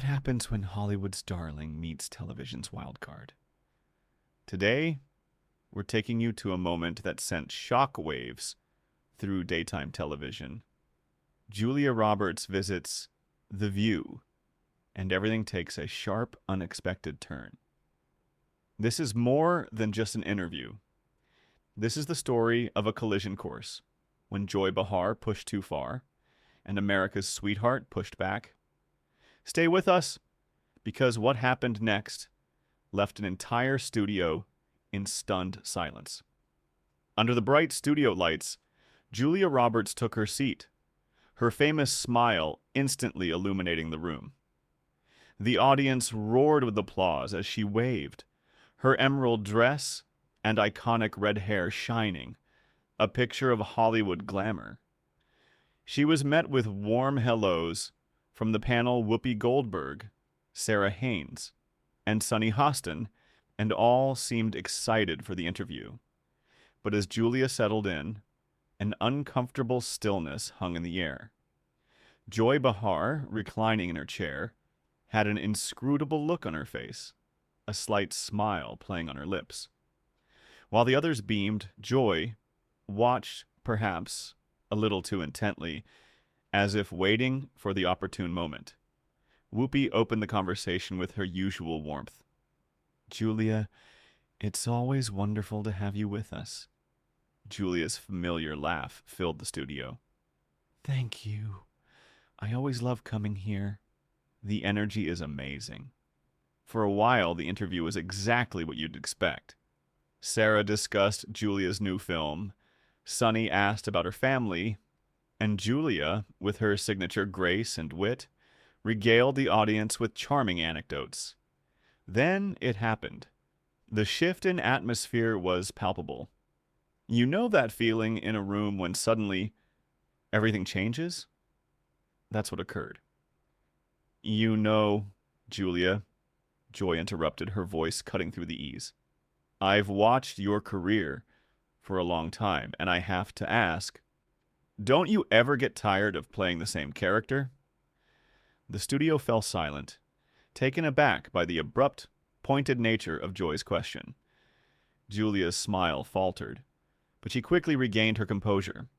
happens when Hollywood's darling meets television's wild card? Today, we're taking you to a moment that sent shockwaves through daytime television. Julia Roberts visits The View, and everything takes a sharp, unexpected turn. This is more than just an interview. This is the story of a collision course, when Joy Behar pushed too far, and America's sweetheart pushed back. Stay with us, because what happened next left an entire studio in stunned silence. Under the bright studio lights, Julia Roberts took her seat, her famous smile instantly illuminating the room. The audience roared with applause as she waved, her emerald dress and iconic red hair shining, a picture of Hollywood glamour. She was met with warm hellos from the panel Whoopi Goldberg, Sarah Haynes, and Sunny Hostin, and all seemed excited for the interview. But as Julia settled in, an uncomfortable stillness hung in the air. Joy Behar, reclining in her chair, had an inscrutable look on her face, a slight smile playing on her lips. While the others beamed, Joy watched, perhaps a little too intently, as if waiting for the opportune moment. Whoopi opened the conversation with her usual warmth. "Julia, it's always wonderful to have you with us." Julia's familiar laugh filled the studio. "Thank you. I always love coming here." The energy is amazing. For a while, the interview was exactly what you'd expect. Sarah discussed Julia's new film, Sunny asked about her family, and Julia, with her signature grace and wit, regaled the audience with charming anecdotes. Then it happened. The shift in atmosphere was palpable. You know that feeling in a room when suddenly everything changes? That's what occurred. "You know, Julia," Joy interrupted, her voice cutting through the ease. "I've watched your career for a long time, and I have to ask, don't you ever get tired of playing the same character?" The studio fell silent, taken aback by the abrupt, pointed nature of Joy's question. Julia's smile faltered, but she quickly regained her composure.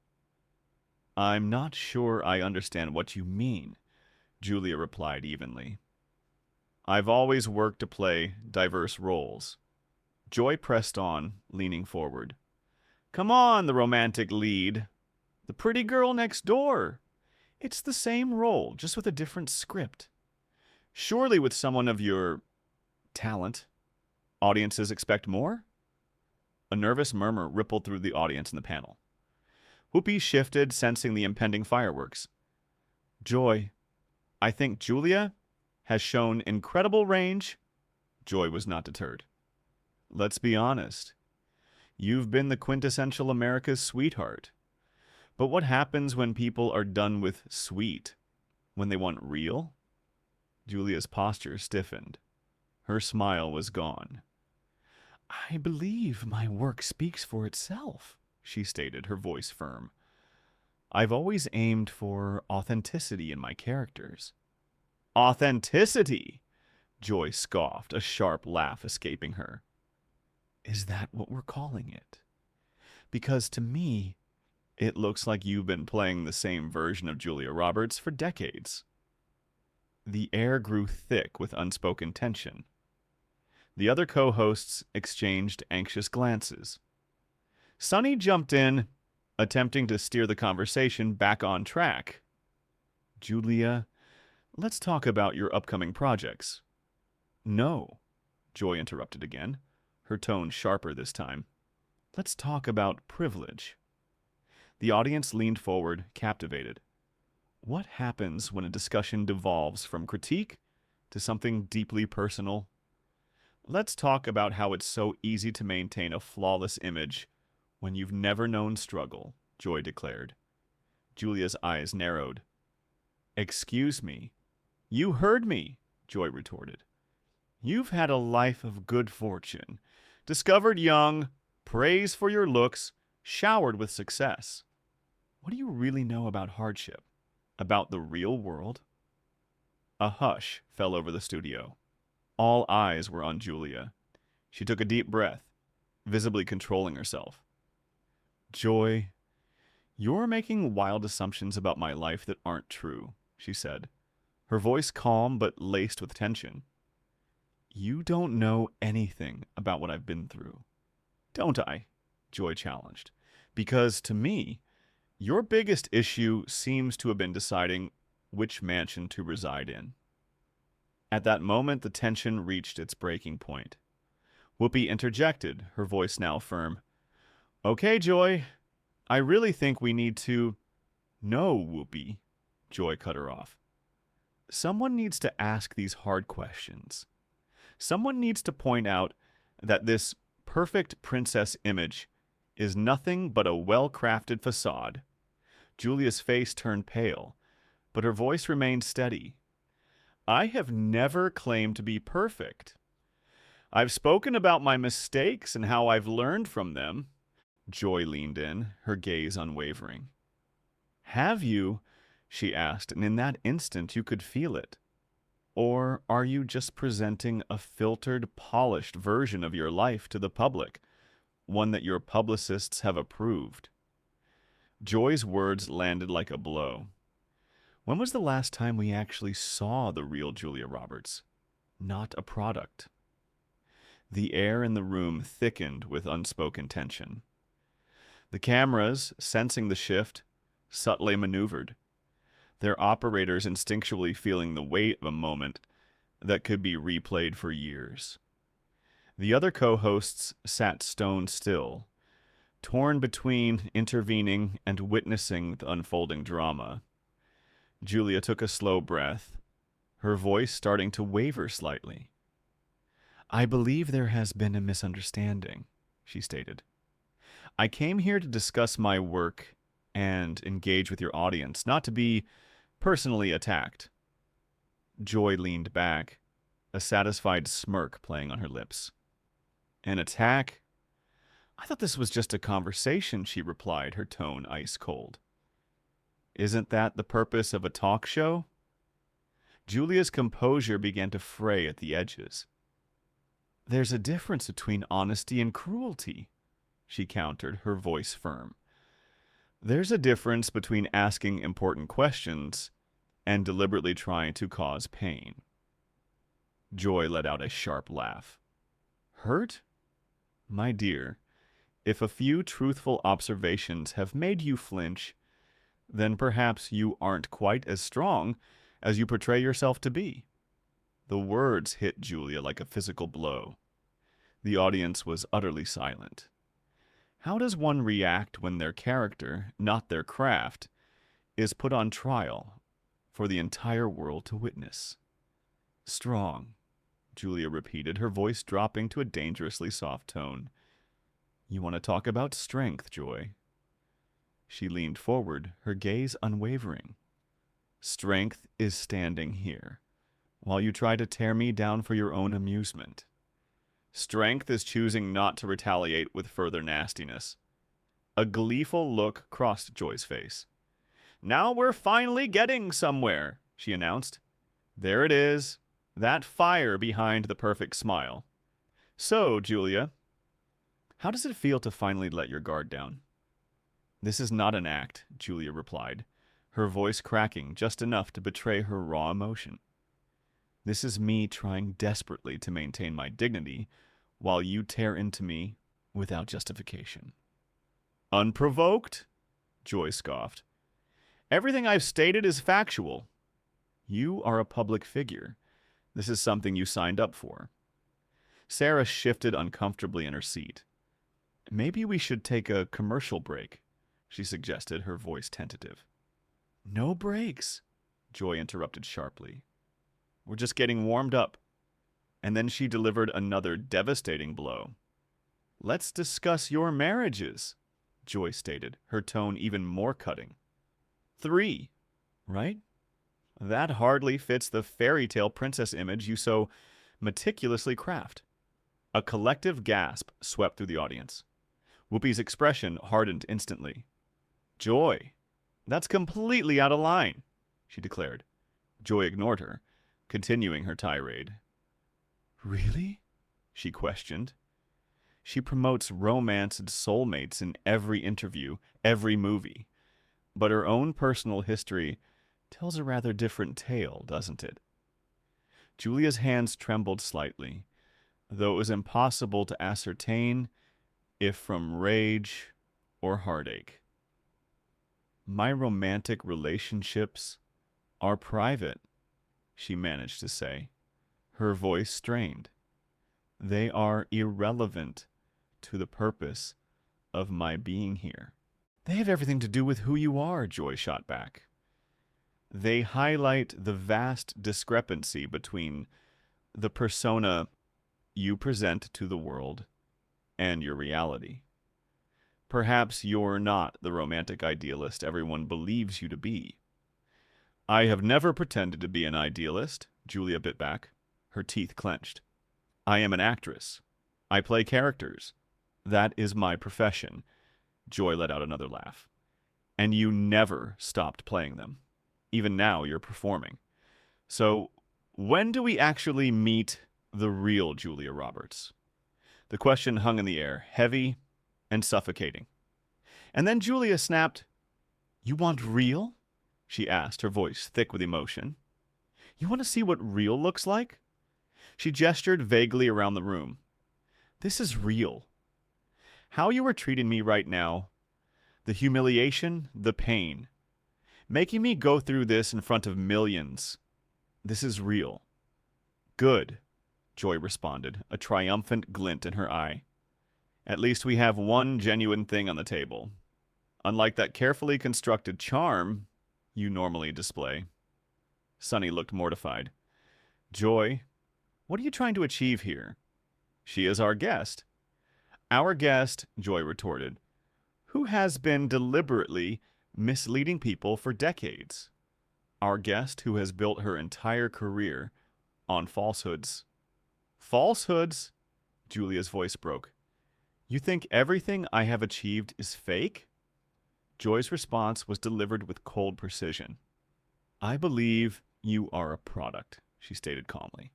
"I'm not sure I understand what you mean," Julia replied evenly. "I've always worked to play diverse roles." Joy pressed on, leaning forward. "Come on, the romantic lead. The pretty girl next door. It's the same role, just with a different script. Surely with someone of your talent, audiences expect more?" A nervous murmur rippled through the audience in the panel. Whoopi shifted, sensing the impending fireworks. "Joy, I think Julia has shown incredible range." Joy was not deterred. "Let's be honest. You've been the quintessential America's sweetheart. But what happens when people are done with sweet? When they want real?" Julia's posture stiffened. Her smile was gone. "I believe my work speaks for itself," she stated, her voice firm. "I've always aimed for authenticity in my characters." "Authenticity?" Joy scoffed, a sharp laugh escaping her. "Is that what we're calling it? Because to me, it looks like you've been playing the same version of Julia Roberts for decades." The air grew thick with unspoken tension. The other co-hosts exchanged anxious glances. Sunny jumped in, attempting to steer the conversation back on track. "Julia, let's talk about your upcoming projects." "No," Joy interrupted again, her tone sharper this time. "Let's talk about privilege." The audience leaned forward, captivated. What happens when a discussion devolves from critique to something deeply personal? "Let's talk about how it's so easy to maintain a flawless image when you've never known struggle," Joy declared. Julia's eyes narrowed. "Excuse me." "You heard me," Joy retorted. "You've had a life of good fortune, discovered young, praise for your looks, showered with success. What do you really know about hardship? About the real world?" A hush fell over the studio. All eyes were on Julia. She took a deep breath, visibly controlling herself. Joy, you're making wild assumptions about my life that aren't true, she said, her voice calm but laced with tension. You don't know anything about what I've been through. Don't I? Joy challenged. Because to me, your biggest issue seems to have been deciding which mansion to reside in. At that moment, the tension reached its breaking point. Whoopi interjected, her voice now firm. Okay, Joy, I really think we need to... No, Whoopi, Joy cut her off. Someone needs to ask these hard questions. Someone needs to point out that this perfect princess image is nothing but a well-crafted facade. Julia's face turned pale, but her voice remained steady. I have never claimed to be perfect. I've spoken about my mistakes and how I've learned from them. Joy leaned in, her gaze unwavering. Have you? She asked, and in that instant you could feel it. Or are you just presenting a filtered, polished version of your life to the public, one that your publicists have approved? Joy's words landed like a blow. When was the last time we actually saw the real Julia Roberts? Not a product. The air in the room thickened with unspoken tension. The cameras, sensing the shift, subtly maneuvered, their operators instinctually feeling the weight of a moment that could be replayed for years. The other co-hosts sat stone still, torn between intervening and witnessing the unfolding drama. Julia took a slow breath, her voice starting to waver slightly. I believe there has been a misunderstanding, she stated. I came here to discuss my work and engage with your audience, not to be personally attacked. Joy leaned back, a satisfied smirk playing on her lips. An attack? I thought this was just a conversation, she replied, her tone ice cold. Isn't that the purpose of a talk show? Julia's composure began to fray at the edges. There's a difference between honesty and cruelty, she countered, her voice firm. There's a difference between asking important questions and deliberately trying to cause pain. Joy let out a sharp laugh. Hurt? My dear, if a few truthful observations have made you flinch, then perhaps you aren't quite as strong as you portray yourself to be. The words hit Julia like a physical blow. The audience was utterly silent. How does one react when their character, not their craft, is put on trial for the entire world to witness? Strong, Julia repeated, her voice dropping to a dangerously soft tone. You want to talk about strength, Joy? She leaned forward, her gaze unwavering. Strength is standing here, while you try to tear me down for your own amusement. Strength is choosing not to retaliate with further nastiness. A gleeful look crossed Joy's face. Now we're finally getting somewhere, she announced. There it is, that fire behind the perfect smile. So, Julia, how does it feel to finally let your guard down? This is not an act, Julia replied, her voice cracking just enough to betray her raw emotion. This is me trying desperately to maintain my dignity while you tear into me without justification. Unprovoked? Joy scoffed. Everything I've stated is factual. You are a public figure. This is something you signed up for. Sarah shifted uncomfortably in her seat. Maybe we should take a commercial break, she suggested, her voice tentative. No breaks, Joy interrupted sharply. We're just getting warmed up. And then she delivered another devastating blow. Let's discuss your marriages, Joy stated, her tone even more cutting. 3, right? That hardly fits the fairy tale princess image you so meticulously craft. A collective gasp swept through the audience. Whoopi's expression hardened instantly. Joy, that's completely out of line, she declared. Joy ignored her, continuing her tirade. Really? She questioned. She promotes romance and soulmates in every interview, every movie. But her own personal history tells a rather different tale, doesn't it? Julia's hands trembled slightly, though it was impossible to ascertain if from rage or heartache. My romantic relationships are private, she managed to say, her voice strained. They are irrelevant to the purpose of my being here. They have everything to do with who you are, Joy shot back. They highlight the vast discrepancy between the persona you present to the world and your reality. Perhaps you're not the romantic idealist everyone believes you to be. I have never pretended to be an idealist, Julia bit back, her teeth clenched. I am an actress. I play characters. That is my profession. Joy let out another laugh. And you never stopped playing them. Even now, you're performing. So, when do we actually meet the real Julia Roberts? The question hung in the air, heavy and suffocating. And then Julia snapped, You want real? She asked, her voice thick with emotion. You want to see what real looks like? She gestured vaguely around the room. This is real. How you are treating me right now, the humiliation, the pain, making me go through this in front of millions, this is real. Good, Joy responded, a triumphant glint in her eye. At least we have one genuine thing on the table. Unlike that carefully constructed charm you normally display. Sunny looked mortified. Joy, what are you trying to achieve here? She is our guest. Our guest, Joy retorted, who has been deliberately misleading people for decades. Our guest who has built her entire career on falsehoods. Falsehoods? Julia's voice broke. You think everything I have achieved is fake? Joy's response was delivered with cold precision. I believe you are a product, she stated calmly.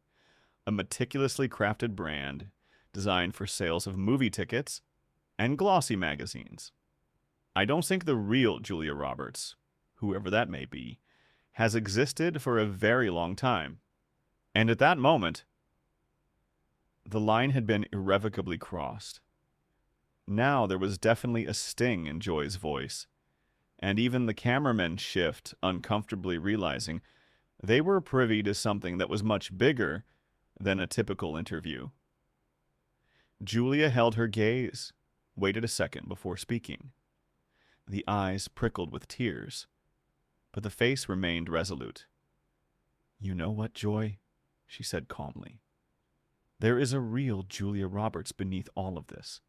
A meticulously crafted brand designed for sales of movie tickets and glossy magazines. I don't think the real Julia Roberts, whoever that may be, has existed for a very long time. And at that moment, the line had been irrevocably crossed. Now there was definitely a sting in Joy's voice, and even the cameramen shift, uncomfortably realizing they were privy to something that was much bigger than a typical interview. Julia held her gaze, waited a second before speaking. The eyes prickled with tears, but the face remained resolute. You know what, Joy? She said calmly. There is a real Julia Roberts beneath all of this.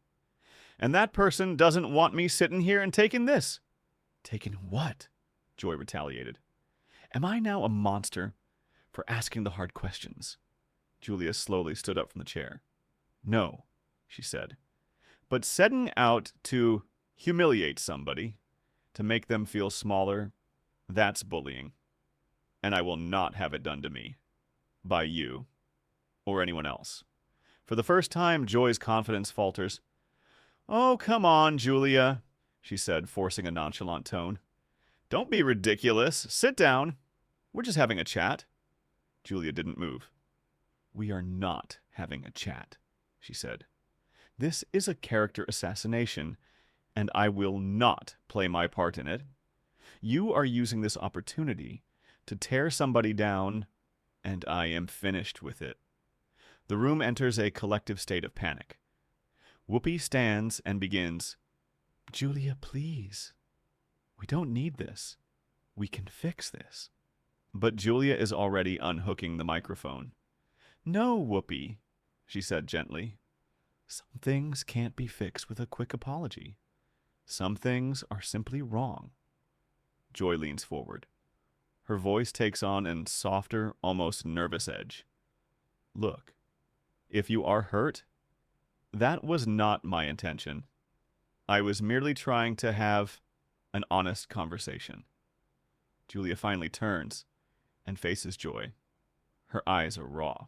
And that person doesn't want me sitting here and taking this. Taking what? Joy retaliated. Am I now a monster for asking the hard questions? Julia slowly stood up from the chair. No, she said. But setting out to humiliate somebody, to make them feel smaller, that's bullying. And I will not have it done to me. By you. Or anyone else. For the first time, Joy's confidence falters. Oh, come on, Julia, she said, forcing a nonchalant tone. Don't be ridiculous. Sit down. We're just having a chat. Julia didn't move. We are not having a chat, she said. This is a character assassination, and I will not play my part in it. You are using this opportunity to tear somebody down, and I am finished with it. The room enters a collective state of panic. Whoopi stands and begins, Julia, please. We don't need this. We can fix this. But Julia is already unhooking the microphone. No, Whoopi, she said gently. Some things can't be fixed with a quick apology. Some things are simply wrong. Joy leans forward. Her voice takes on a softer, almost nervous edge. Look, if you are hurt, that was not my intention. I was merely trying to have an honest conversation. Julia finally turns and faces Joy. Her eyes are raw.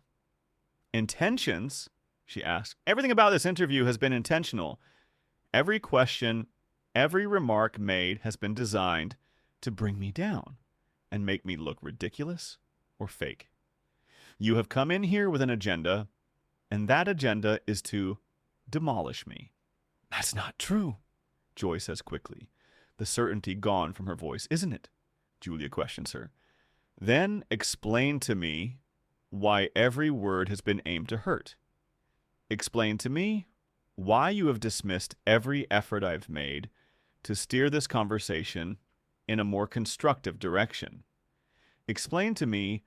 Intentions? She asks. Everything about this interview has been intentional. Every question, every remark made has been designed to bring me down and make me look ridiculous or fake. You have come in here with an agenda, and that agenda is to demolish me. That's not true, Joy says quickly, the certainty gone from her voice. Isn't it? Julia questions her. Then explain to me why every word has been aimed to hurt. Explain to me why you have dismissed every effort I've made to steer this conversation in a more constructive direction. Explain to me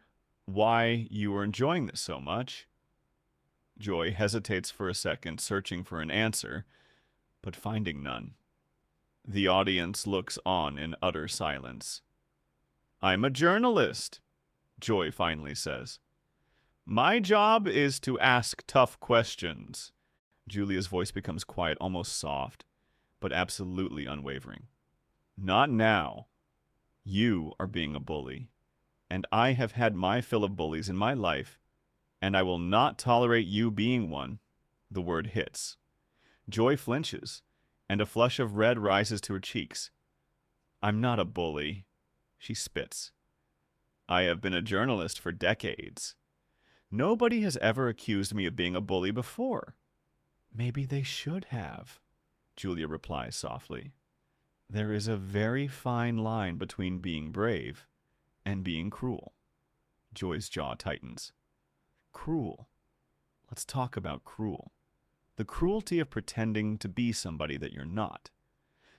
why you are enjoying this so much. Joy hesitates for a second, searching for an answer, but finding none. The audience looks on in utter silence. I'm a journalist, Joy finally says. My job is to ask tough questions. Julia's voice becomes quiet, almost soft, but absolutely unwavering. Not now. You are being a bully, and I have had my fill of bullies in my life, and I will not tolerate you being one. The word hits. Joy flinches, and a flush of red rises to her cheeks. I'm not a bully. She spits. I have been a journalist for decades. Nobody has ever accused me of being a bully before. Maybe they should have, Julia replies softly. There is a very fine line between being brave and being cruel. Joy's jaw tightens. Cruel. Let's talk about cruel. The cruelty of pretending to be somebody that you're not.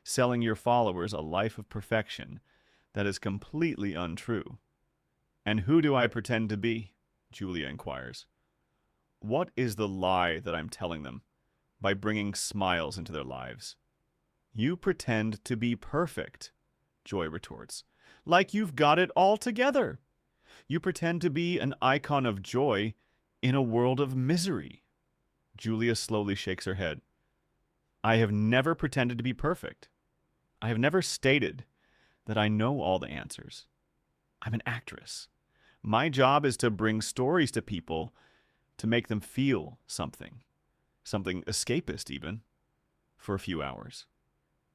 Selling your followers a life of perfection that is completely untrue. And who do I pretend to be? Julia inquires. What is the lie that I'm telling them by bringing smiles into their lives? You pretend to be perfect, Joy retorts, like you've got it all together. You pretend to be an icon of joy in a world of misery. Julia slowly shakes her head. I have never pretended to be perfect. I have never stated that I know all the answers. I'm an actress. My job is to bring stories to people to make them feel something escapist even, for a few hours.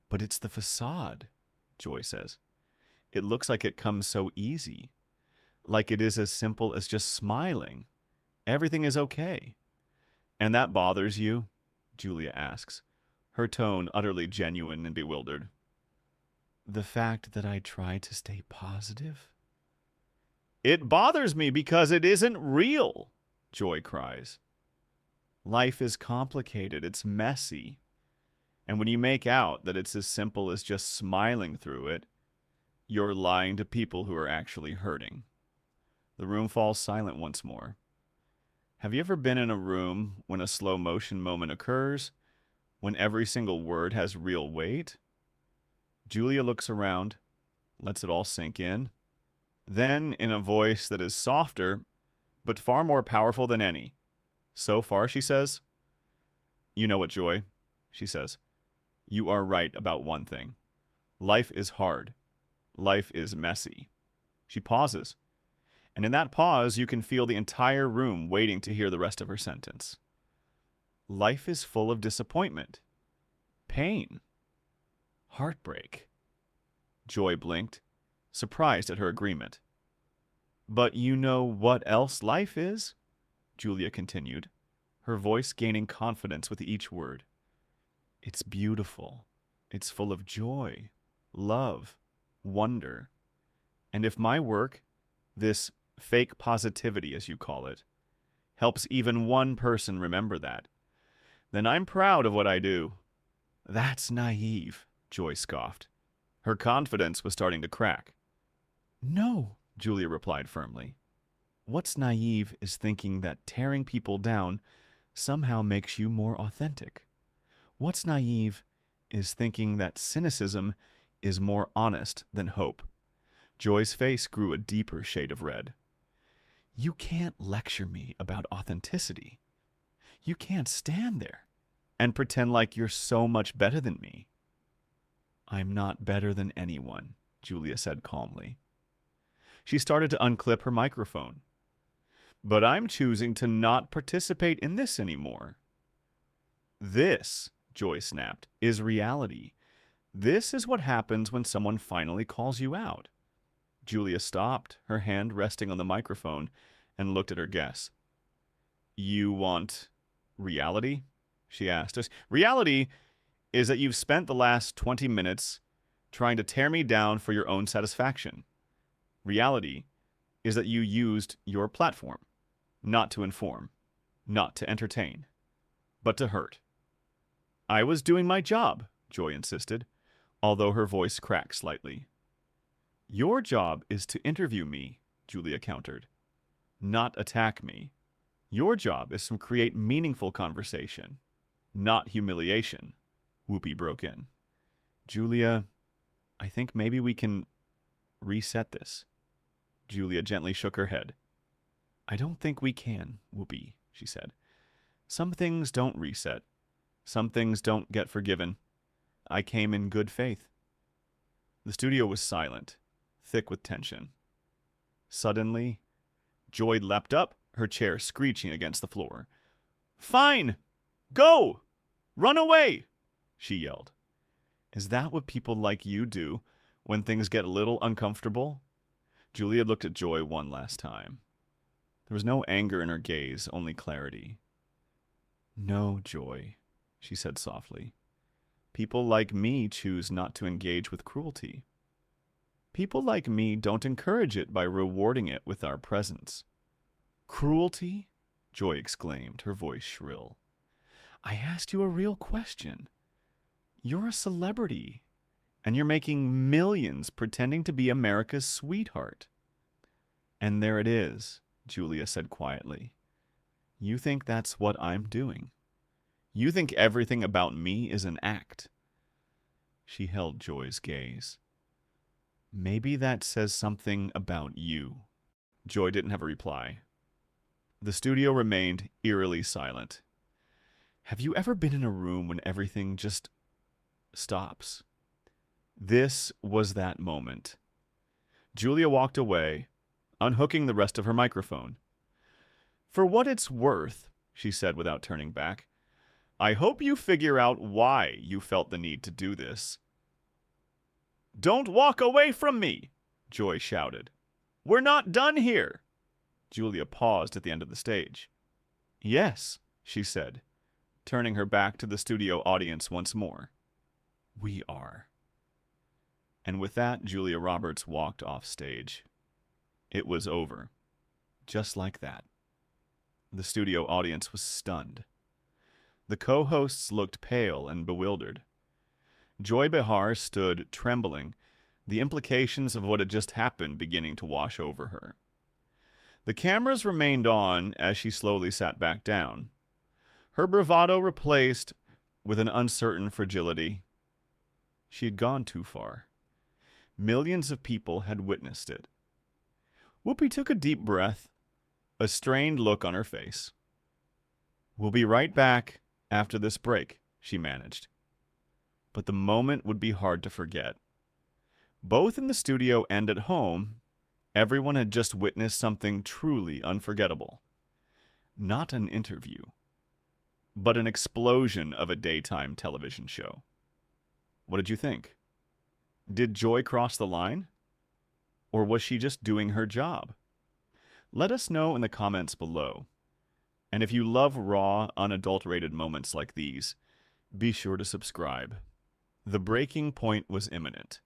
But it's the facade, Joy says. It looks like it comes so easy, like it is as simple as just smiling. Everything is okay. And that bothers you? Julia asks, her tone utterly genuine and bewildered. The fact that I try to stay positive? It bothers me because it isn't real, Joy cries. Life is complicated. It's messy. And when you make out that it's as simple as just smiling through it, you're lying to people who are actually hurting. The room falls silent once more. Have you ever been in a room when a slow motion moment occurs, when every single word has real weight? Julia looks around, lets it all sink in. Then, in a voice that is softer, but far more powerful than any. So far, she says. You know what, Joy, she says. You are right about one thing. Life is hard. Life is messy. She pauses. And in that pause, you can feel the entire room waiting to hear the rest of her sentence. Life is full of disappointment, pain, heartbreak. Joy blinked, surprised at her agreement. But you know what else life is? Julia continued, her voice gaining confidence with each word. It's beautiful. It's full of joy, love, wonder. And if my work, this fake positivity as you call it, helps even one person remember that, then I'm proud of what I do. That's naive, Joy scoffed. Her confidence was starting to crack. No, Julia replied firmly. What's naive is thinking that tearing people down somehow makes you more authentic. What's naive is thinking that cynicism is more honest than hope. Joy's face grew a deeper shade of red. You can't lecture me about authenticity. You can't stand there and pretend like you're so much better than me. I'm not better than anyone, Julia said calmly. She started to unclip her microphone. But I'm choosing to not participate in this anymore. This, Joy snapped, is reality. This is what happens when someone finally calls you out. Julia stopped, her hand resting on the microphone, and looked at her guests. You want reality? She asked us. Reality is that you've spent the last 20 minutes trying to tear me down for your own satisfaction. Reality is that you used your platform not to inform, not to entertain, but to hurt. I was doing my job, Joy insisted, although her voice cracked slightly. Your job is to interview me, Julia countered, not attack me. Your job is to create meaningful conversation, not humiliation, Whoopi broke in. Julia, I think maybe we can reset this. Julia gently shook her head. I don't think we can, Whoopi, she said. Some things don't reset. Some things don't get forgiven. I came in good faith. The studio was silent, thick with tension. Suddenly, Joy leapt up, her chair screeching against the floor. Fine! Go! Run away! She yelled. Is that what people like you do when things get a little uncomfortable? Julia looked at Joy one last time. There was no anger in her gaze, only clarity. No, Joy, she said softly. People like me choose not to engage with cruelty. People like me don't encourage it by rewarding it with our presence. Cruelty? Joy exclaimed, her voice shrill. I asked you a real question. You're a celebrity, and you're making millions pretending to be America's sweetheart. And there it is, Julia said quietly. You think that's what I'm doing. You think everything about me is an act. She held Joy's gaze. Maybe that says something about you. Joy didn't have a reply. The studio remained eerily silent. Have you ever been in a room when everything just stops? This was that moment. Julia walked away, unhooking the rest of her microphone. For what it's worth, she said without turning back, I hope you figure out why you felt the need to do this. Don't walk away from me, Joy shouted. We're not done here. Julia paused at the end of the stage. Yes, she said, turning her back to the studio audience once more. We are. And with that, Julia Roberts walked off stage. It was over. Just like that. The studio audience was stunned. The co-hosts looked pale and bewildered. Joy Behar stood trembling, the implications of what had just happened beginning to wash over her. The cameras remained on as she slowly sat back down, her bravado replaced with an uncertain fragility. She had gone too far. Millions of people had witnessed it. Whoopi took a deep breath, a strained look on her face. We'll be right back after this break, she managed. But the moment would be hard to forget. Both in the studio and at home, everyone had just witnessed something truly unforgettable. Not an interview, but an explosion of a daytime television show. What did you think? Did Joy cross the line? Or was she just doing her job? Let us know in the comments below. And if you love raw, unadulterated moments like these, be sure to subscribe. The breaking point was imminent.